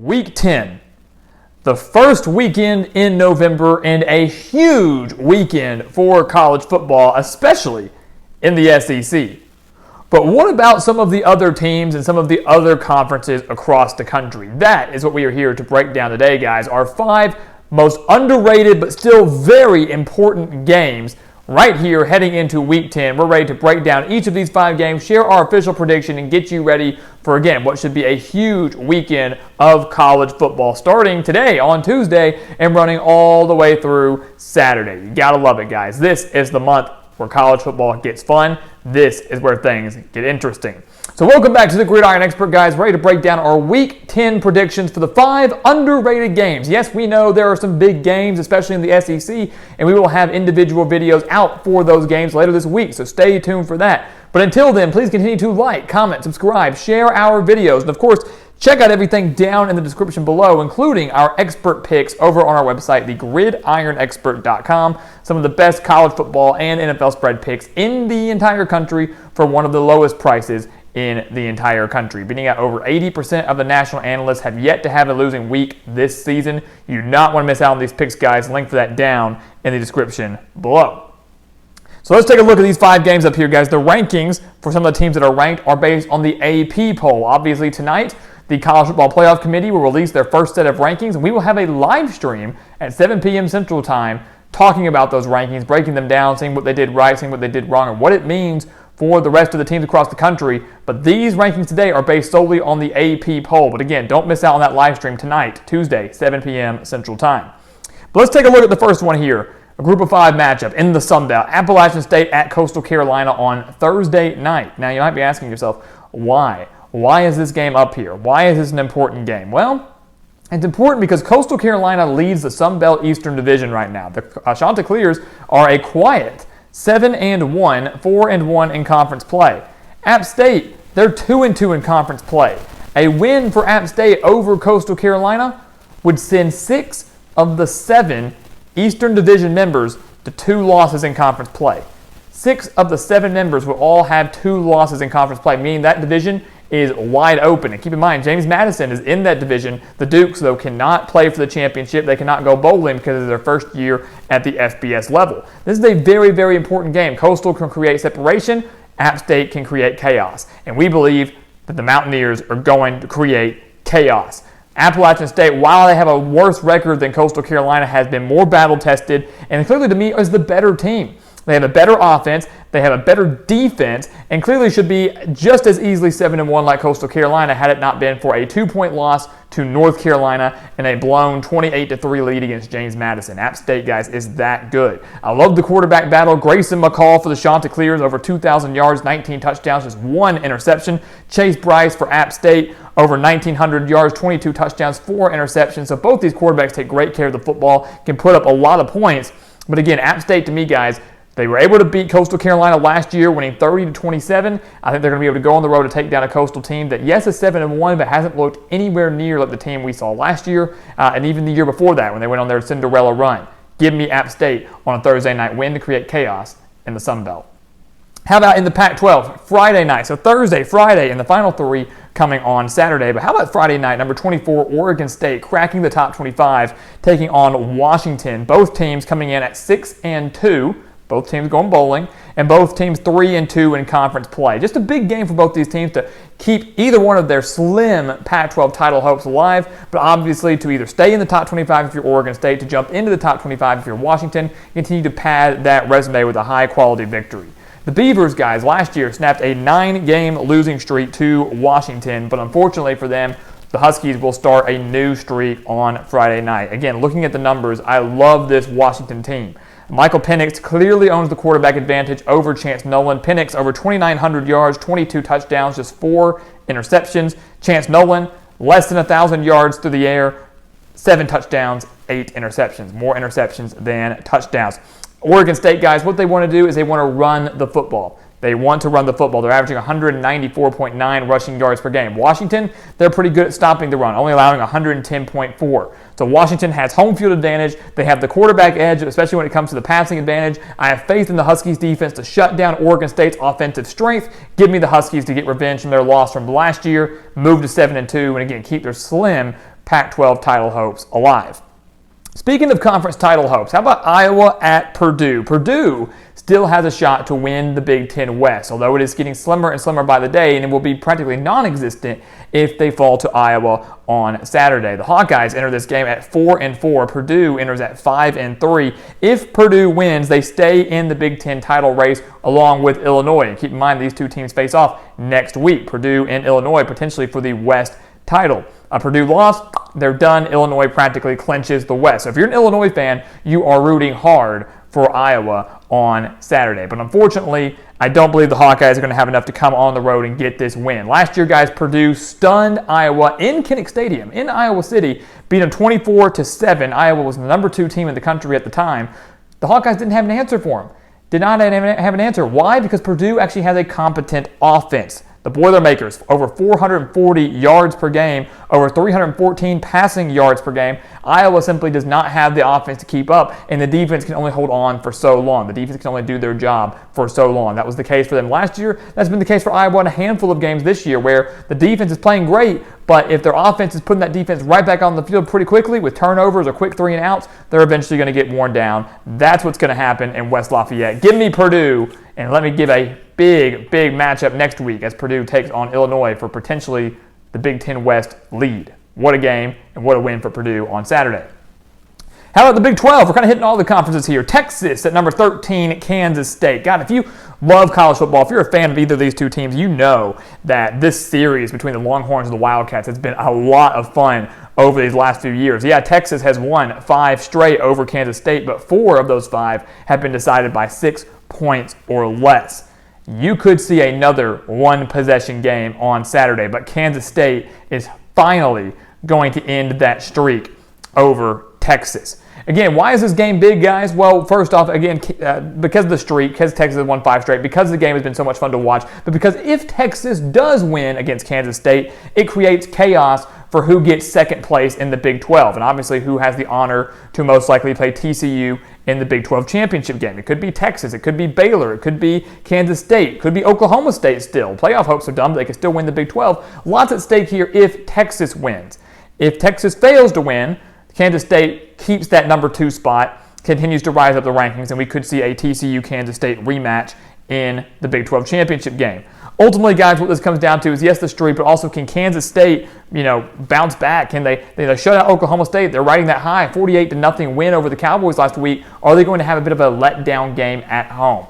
Week 10, the first weekend in November and a huge weekend for college football, especially in the SEC. But what about some of the other teams and some of the other conferences across the country? That is what we are here to break down today, guys. Our 5 most underrated but still very important games right here heading into Week 10. We're ready to break down each of these 5 games, share our official prediction, and get you ready for, again, what should be a huge weekend of college football starting today on Tuesday and running all the way through Saturday. You gotta love it, guys. This is the month where college football gets fun. This is where things get interesting. So welcome back to the Gridiron Expert, guys. Ready to break down our Week 10 predictions for the 5 underrated games. Yes, we know there are some big games, especially in the SEC, and we will have individual videos out for those games later this week, so stay tuned for that. But until then, please continue to like, comment, subscribe, share our videos, and of course, check out everything down in the description below, including our expert picks over on our website, thegridironexpert.com. Some of the best college football and NFL spread picks in the entire country for one of the lowest prices in the entire country. Beating out over 80% of the national analysts have yet to have a losing week this season. You do not want to miss out on these picks, guys. Link for that down in the description below. So let's take a look at these 5 games up here, guys. The rankings for some of the teams that are ranked are based on the AP poll. Obviously, tonight, the College Football Playoff Committee will release their first set of rankings, and we will have a live stream at 7 p.m. Central Time talking about those rankings, breaking them down, seeing what they did right, seeing what they did wrong, and what it means for the rest of the teams across the country. But these rankings today are based solely on the AP poll. But again, don't miss out on that live stream tonight, Tuesday, 7 p.m. Central Time. But let's take a look at the first one here. A Group of 5 matchup in the Sun Belt. Appalachian State at Coastal Carolina on Thursday night. Now, you might be asking yourself, why? Why is this game up here? Why is this an important game? Well, it's important because Coastal Carolina leads the Sun Belt Eastern Division right now. The Chanticleers are a quiet 7-1, 4-1 in conference play. App State, they're 2-2 in conference play. A win for App State over Coastal Carolina would send 6 of the 7 Eastern Division members to 2 losses in conference play. 6 of the 7 members will all have 2 losses in conference play, meaning that division is wide open. And keep in mind, James Madison is in that division. The Dukes, though, cannot play for the championship. They cannot go bowling because of their first year at the FBS level. This is a very, very important game. Coastal can create separation. App State can create chaos. And we believe that the Mountaineers are going to create chaos. Appalachian State, while they have a worse record than Coastal Carolina, has been more battle-tested, and clearly to me is the better team. They have a better offense, they have a better defense, and clearly should be just as easily 7-1 like Coastal Carolina had it not been for a 2-point loss to North Carolina and a blown 28-3 lead against James Madison. App State, guys, is that good. I love the quarterback battle. Grayson McCall for the Chanticleers, over 2,000 yards, 19 touchdowns, just 1 interception. Chase Bryce for App State, over 1,900 yards, 22 touchdowns, 4 interceptions. So both these quarterbacks take great care of the football, can put up a lot of points. But again, App State, to me, guys, they were able to beat Coastal Carolina last year, winning 30-27. I think they're going to be able to go on the road to take down a Coastal team that, yes, is 7-1, but hasn't looked anywhere near like the team we saw last year and even the year before that when they went on their Cinderella run. Give me App State on a Thursday night win to create chaos in the Sun Belt. How about in the Pac-12, Friday night? So Thursday, Friday, and the final 3 coming on Saturday. But how about Friday night, number 24, Oregon State, cracking the top 25, taking on Washington. Both teams coming in at 6-2. Both teams going bowling, and both teams 3-2 in conference play. Just a big game for both these teams to keep either one of their slim Pac-12 title hopes alive, but obviously to either stay in the top 25 if you're Oregon State, to jump into the top 25 if you're Washington, continue to pad that resume with a high-quality victory. The Beavers, guys, last year snapped a 9-game losing streak to Washington, but unfortunately for them, the Huskies will start a new streak on Friday night. Again, looking at the numbers, I love this Washington team. Michael Penix clearly owns the quarterback advantage over Chance Nolan. Penix over 2,900 yards, 22 touchdowns, just 4 interceptions. Chance Nolan, less than 1,000 yards through the air, 7 touchdowns, 8 interceptions. More interceptions than touchdowns. Oregon State, guys, what they want to do is they want to run the football. They want to run the football. They're averaging 194.9 rushing yards per game. Washington, they're pretty good at stopping the run, only allowing 110.4. So Washington has home field advantage. They have the quarterback edge, especially when it comes to the passing advantage. I have faith in the Huskies defense to shut down Oregon State's offensive strength. Give me the Huskies to get revenge from their loss from last year, move to 7-2, and again, keep their slim Pac-12 title hopes alive. Speaking of conference title hopes, how about Iowa at Purdue? Purdue still has a shot to win the Big Ten West, although it is getting slimmer and slimmer by the day, and it will be practically non-existent if they fall to Iowa on Saturday. The Hawkeyes enter this game at 4-4. Purdue enters at 5-3. If Purdue wins, they stay in the Big Ten title race along with Illinois. And keep in mind, these two teams face off next week. Purdue and Illinois potentially for the West title. Purdue lost, they're done. Illinois practically clinches the West. So if you're an Illinois fan, you are rooting hard for Iowa on Saturday. But unfortunately, I don't believe the Hawkeyes are going to have enough to come on the road and get this win. Last year, guys, Purdue stunned Iowa in Kinnick Stadium in Iowa City, beat them 24-7. Iowa was the number 2 team in the country at the time. The Hawkeyes didn't have an answer for them. Did not have an answer. Why? Because Purdue actually has a competent offense. The Boilermakers, over 440 yards per game, over 314 passing yards per game. Iowa simply does not have the offense to keep up, and the defense can only hold on for so long. The defense can only do their job for so long. That was the case for them last year. That's been the case for Iowa in a handful of games this year, where the defense is playing great, but if their offense is putting that defense right back on the field pretty quickly with turnovers or quick 3 and outs, they're eventually going to get worn down. That's what's going to happen in West Lafayette. Give me Purdue, and let me give a big matchup next week as Purdue takes on Illinois for potentially the Big Ten West lead. What a game and what a win for Purdue on Saturday. How about the Big 12? We're kind of hitting all the conferences here. Texas at number 13, Kansas State. God, if you love college football, if you're a fan of either of these two teams, you know that this series between the Longhorns and the Wildcats has been a lot of fun over these last few years. Yeah, Texas has won 5 straight over Kansas State, but 4 of those 5 have been decided by 6 points or less. You could see another one-possession game on Saturday, but Kansas State is finally going to end that streak over Texas. Again, why is this game big, guys? Well, first off, again, because of the streak, because Texas has won 5 straight, because the game has been so much fun to watch, but because if Texas does win against Kansas State, it creates chaos for who gets second place in the Big 12, and obviously who has the honor to most likely play TCU in the Big 12 championship game. It could be Texas, it could be Baylor, it could be Kansas State, it could be Oklahoma State still. Playoff hopes are dumb, but they can still win the Big 12. Lots at stake here if Texas wins. If Texas fails to win, Kansas State keeps that number 2 spot, continues to rise up the rankings, and we could see a TCU-Kansas State rematch in the Big 12 championship game. Ultimately, guys, what this comes down to is, yes, the streak, but also can Kansas State, bounce back? Can they shut out Oklahoma State? They're riding that high 48-0 win over the Cowboys last week. Are they going to have a bit of a letdown game at home?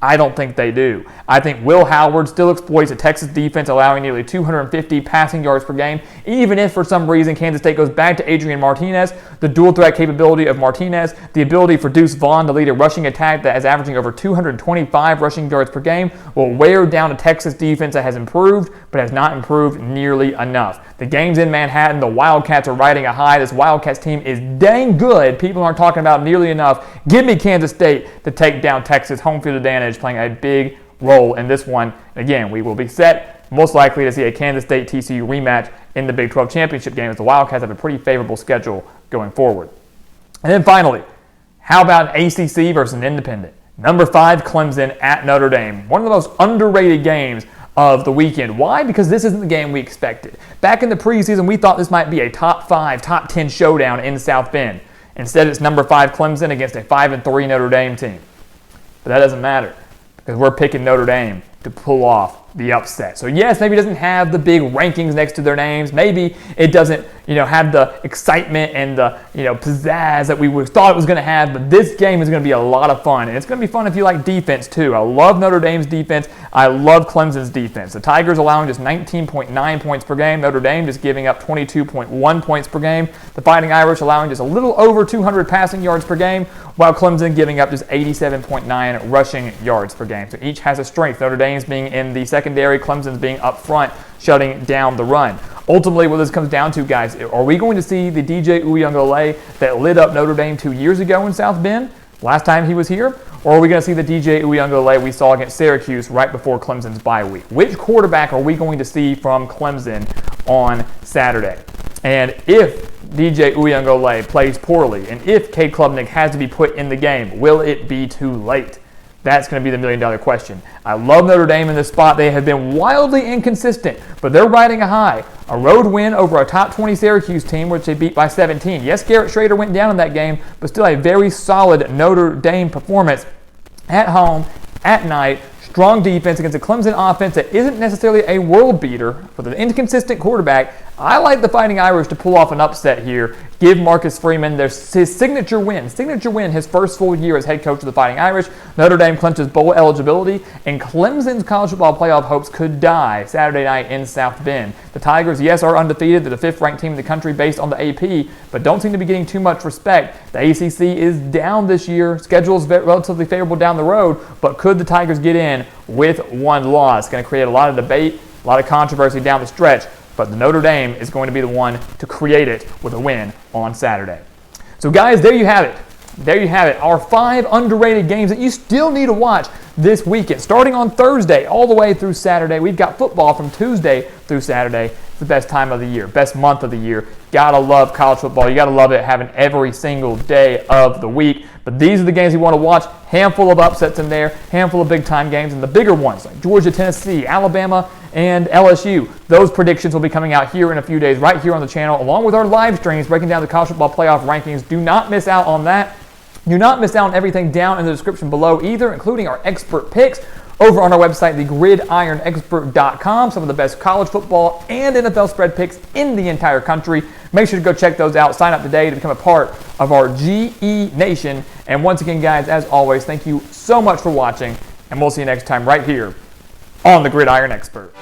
I don't think they do. I think Will Howard still exploits a Texas defense, allowing nearly 250 passing yards per game, even if for some reason Kansas State goes back to Adrian Martinez. The dual threat capability of Martinez, the ability for Deuce Vaughn to lead a rushing attack that is averaging over 225 rushing yards per game, will wear down a Texas defense that has improved, but has not improved nearly enough. The game's in Manhattan. The Wildcats are riding a high. This Wildcats team is dang good. People aren't talking about it nearly enough. Give me Kansas State to take down Texas. Home field advantage playing a big role in this one. Again, we will be set most likely to see a Kansas State TCU rematch in the Big 12 championship game, as the Wildcats have a pretty favorable schedule going forward. And then finally, how about an ACC versus an independent? Number 5, Clemson at Notre Dame. One of the most underrated games of the weekend. Why? Because this isn't the game we expected. Back in the preseason, we thought this might be a top 5, top 10 showdown in South Bend. Instead, it's number 5 Clemson against a 5-3 Notre Dame team. But that doesn't matter, because we're picking Notre Dame to pull off the upset. So yes, maybe it doesn't have the big rankings next to their names. Maybe it doesn't, have the excitement and the, pizzazz that we thought it was going to have. But this game is going to be a lot of fun, and it's going to be fun if you like defense too. I love Notre Dame's defense. I love Clemson's defense. The Tigers allowing just 19.9 points per game. Notre Dame just giving up 22.1 points per game. The Fighting Irish allowing just a little over 200 passing yards per game, while Clemson giving up just 87.9 rushing yards per game. So each has a strength. Notre Dame's being in the secondary, Clemson's being up front, shutting down the run. Ultimately, what this comes down to, guys, are we going to see the DJ Uiagalelei that lit up Notre Dame 2 years ago in South Bend, last time he was here? Or are we going to see the DJ Uiagalelei we saw against Syracuse right before Clemson's bye week? Which quarterback are we going to see from Clemson on Saturday? And if DJ Uiagalelei plays poorly, and if Cade Klubnik has to be put in the game, will it be too late? That's going to be the million-dollar question. I love Notre Dame in this spot. They have been wildly inconsistent, but they're riding a high. A road win over a top 20 Syracuse team, which they beat by 17. Yes, Garrett Schrader went down in that game, but still a very solid Notre Dame performance at home, at night. Strong defense against a Clemson offense that isn't necessarily a world beater. With an inconsistent quarterback, I like the Fighting Irish to pull off an upset here. Give Marcus Freeman his signature win, his first full year as head coach of the Fighting Irish. Notre Dame clinches bowl eligibility, and Clemson's college football playoff hopes could die Saturday night in South Bend. The Tigers, yes, are undefeated. They're the fifth-ranked team in the country based on the AP, but don't seem to be getting too much respect. The ACC is down this year. Schedule is relatively favorable down the road, but could the Tigers get in with one loss? Going to create a lot of debate, a lot of controversy down the stretch, but the Notre Dame is going to be the one to create it with a win on Saturday. So guys, there you have it. There you have it. Our 5 underrated games that you still need to watch this weekend. Starting on Thursday all the way through Saturday. We've got football from Tuesday through Saturday. It's the best time of the year, best month of the year. Gotta love college football. You gotta love it having every single day of the week. But these are the games you want to watch. Handful of upsets in there, handful of big-time games, and the bigger ones like Georgia, Tennessee, Alabama, and LSU. Those predictions will be coming out here in a few days right here on the channel, along with our live streams breaking down the college football playoff rankings. Do not miss out on that. Do not miss out on everything down in the description below either, including our expert picks over on our website, thegridironexpert.com. Some of the best college football and NFL spread picks in the entire country. Make sure to go check those out. Sign up today to become a part of our GE Nation. And once again, guys, as always, thank you so much for watching, and we'll see you next time right here on The Gridiron Expert.